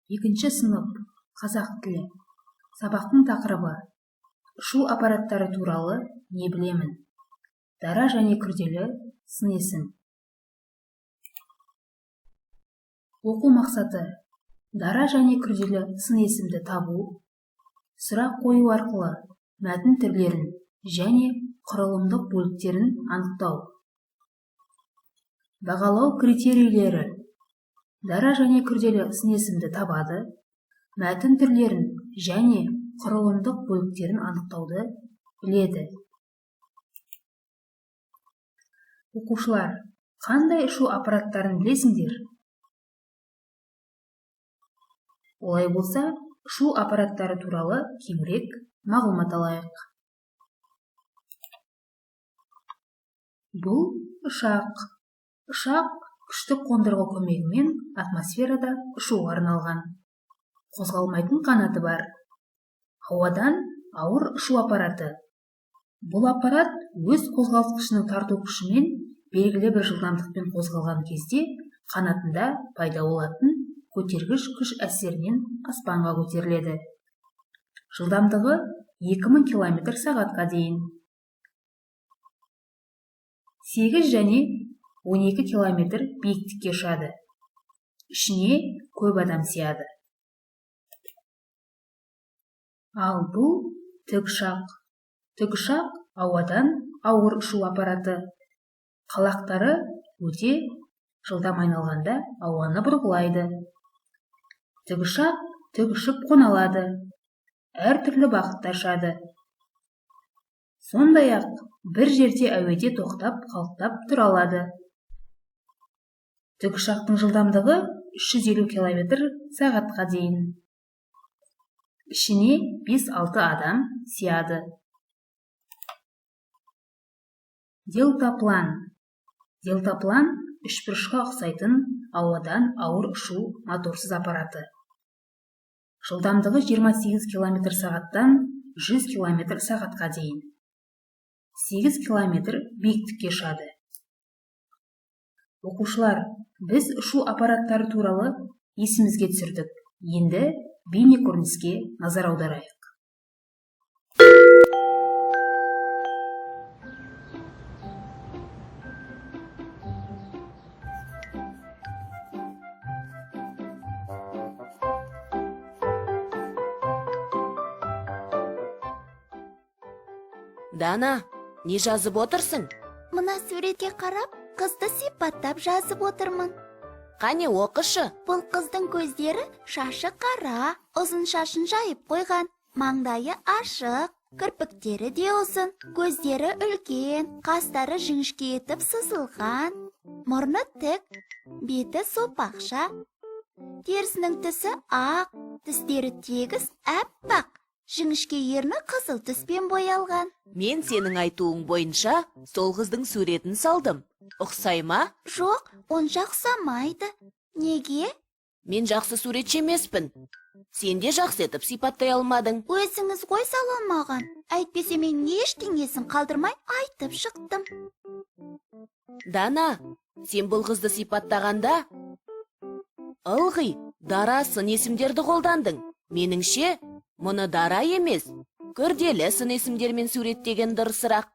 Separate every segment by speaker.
Speaker 1: Екінші сынып қазақ тілі. Сабақтың тақырыбы: ұшу аппараттары туралы не білемін? Дара және күрделі сын есім. Оқу мақсаты: дара және күрделі сын есімді табу, сұрақ қою арқылы мәтін түрлерін және құрылымдық бөліктерін анықтау. Бағалау критерийлері: дара және күрделі сын есімді табады, мәтін түрлерін және құрылымдық бөліктерін анықтауды біледі. Оқушылар, қандай ұшу аппараттарын білесіңдер? Олай болса, ұшу аппараттары туралы кеңірек мағлұмат алайық. Бұл ұшақ. Ұшақ күштік қондырғы көмегімен атмосферада ұшуға арналған. Қозғалмайтын қанаты бар. Ауадан ауыр ұшу аппараты. Бұл аппарат өз қозғалтқышының тарту күшімен белгілі бір жылдамдықпен қозғалған кезде қанатында пайда болатын көтергіш күш әсерінен аспанға көтеріледі. Жылдамдығы 2000 км/сағатқа дейін. 8 және 12 км биіктікке ұшады. Ішіне көп адам сияды. Ал бұл тікұшақ. Тікұшақ ауадан ауыр ұшу аппараты. Қалақтары өте жылдам айналғанда ауаны бұрғылайды. Тікұшақ тік ұшып қона алады. Әртүрлі бағытта ұшады. Сондай-ақ бір жерде әуеде тоқтап қалықтап тұра алады. Тікұшақтың жылдамдығы 350 км/сағатқа дейін. Ішіне 5-6 адам сияды. Делтаплан. Делтаплан үшбұрышқа ұқсайтын ауадан ауыр ұшу моторсыз аппараты. Жылдамдығы 28 км/сағаттан 100 км/сағатқа дейін. 8 км биіктікке ұшады. Оқушылар, біз ұшу аппараттары туралы есімізге түсірдік. Енді бейне көрініске назар аударайық.
Speaker 2: Дана, не жазып отырсың?
Speaker 3: Мына суретке қарап, қызды сипаттап жазып отырмын.
Speaker 2: Қане оқышы.
Speaker 3: Бұл қыздың көздері шашы қара, ұзын шашын жайып қойған, маңдайы ашық, кірпіктері де ұзын, көздері үлкен, қастары жіңішке етіп сызылған, мұрны тік, беті сопақша, терісінің түсі ақ, тістері тегіс әппақ, жіңішке ерні қызыл түспен боялған.
Speaker 2: Мен сенің айтуың бойынша сол қыздың суретін салдым. Ұқсай ма?
Speaker 3: Жоқ, онша ұқсамайды. Неге?
Speaker 2: Мен жақсы суретші емеспін. Сен де жақсы етіп сипаттай алмадың.
Speaker 3: Өзіңіз ғой сала алмаған. Әйтпесе мен ештеңесін қалдырмай айтып шықтым.
Speaker 2: Дана, сен бұл қызды сипаттағанда ылғи дара сын есімдерді қолдандың. Меніңше, мұны дара емес, күрделі сын есімдермен суреттеген дұрысырақ.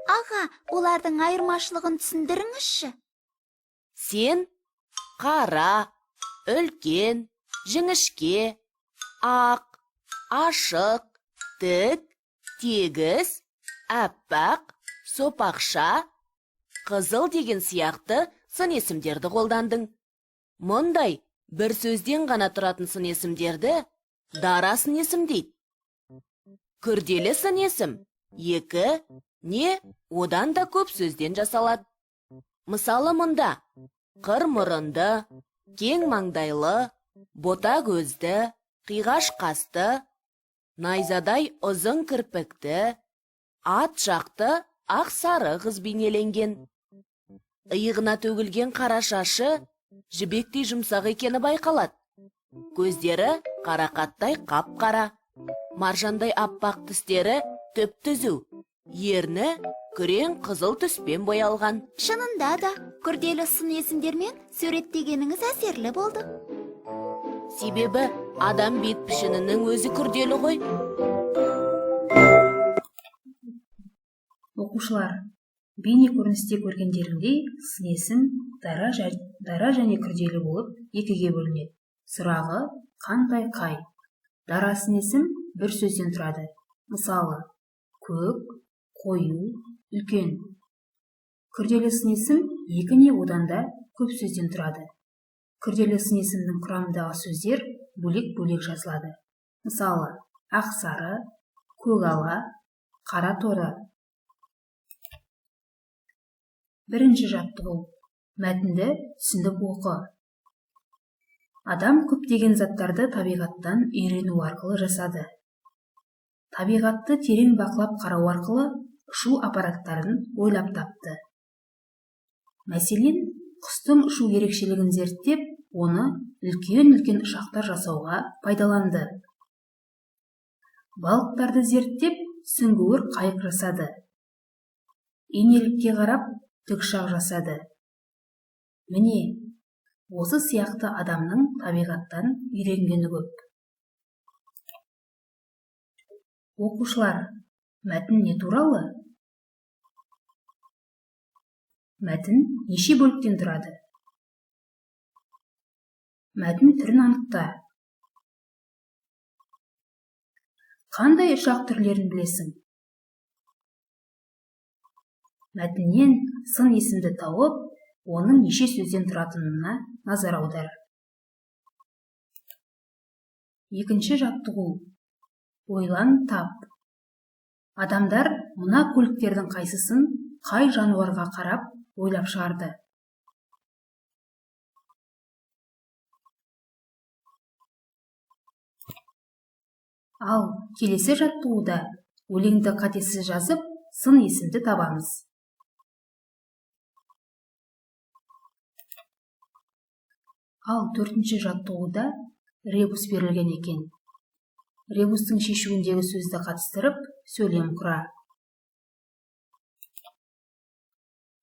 Speaker 3: Аға, олардың айырмашылығын түсіндіріңізші.
Speaker 2: Сен қара, үлкен, жіңішке, ақ, ашық, тік, тегіс, әппақ, сопақша, қызыл деген сияқты сын есімдерді қолдандың. Мұндай бір сөзден ғана тұратын сын есімдерді дара сын есім дейді. Күрделі сын есім екі не одан да көп сөзден жасалады. Мысалы мұнда қыр мұрынды, кең маңдайлы, бота көзді, қиғаш қасты, найзадай ұзын кірпікті, ат жақты ақ сары қыз бейнеленген. Иығына төгілген қара шашы жібектей жұмсақ екені байқалады. Көздері қарақаттай қап-қара, маржандай аппақ тістері түп-түзу, ерні күрең қызыл түспен боялған.
Speaker 3: Шынында да күрделі сын есімдермен суреттегеніңіз әсерлі болды.
Speaker 2: себебі адам бет пішінінің өзі күрделі ғой.
Speaker 1: Оқушылар, бейне көріністе көргендеріңдей сын есім дара және күрделі болып екіге бөлінеді. Сұрағы қандай қай? Дара сын есім бір сөзден тұрады. Мысалы, көк, қою, үлкен. Күрделі сын есім екі не одан да көп сөзден тұрады. Күрделі сын есімнің құрамындағы сөздер бөлек-бөлек жазылады. Мысалы, ақсары, көгала, қара торы. Бірінші жаттығу. Мәтінді түсіндік оқы. Адам көптеген заттарды табиғаттан үйрену арқылы жасады. Табиғатты терең бақылап қарау арқылы ұшу аппараттарын ойлап тапты. Мәселен, құстың ұшу ерекшелігін зерттеп, оны үлкен-үлкен ұшақтар жасауға пайдаланды. Балықтарды зерттеп, сүңгуір қайық жасады. Инелікке қарап, тікұшақ жасады. Міне, осы сияқты адамның табиғаттан үйренгені көп. Оқушылар, мәтін не туралы? Мәтін неше бөліктен тұрады? Мәтін түрін анықта. Қандай ұшақ түрлерін білесің? Мәтіннен сын есімді тауып, оның неше сөзден тұратынына назар аудар. Екінші жаттығу. Ойлан тап. Адамдар мына көліктердің қайсысын қай жануарға қарап ойлап шығарды? Ал келесі жаттығуда өлеңді қатесіз жазып, сын есімді табамыз. Ал төртінші жаттығуда ребус берілген екен. Ребустың шешуіндегі сөзді қатыстырып, сөйлем құра.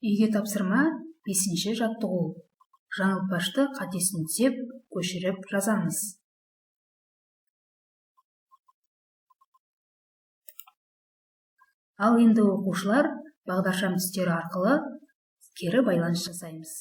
Speaker 1: Үйге тапсырма 5-ші жаттығу. Жаңылтпашты қатесін түзеп, көшіріп жазамыз. Ал енді оқушылар бағдаршам түстері арқылы кері байланыс жасаймыз.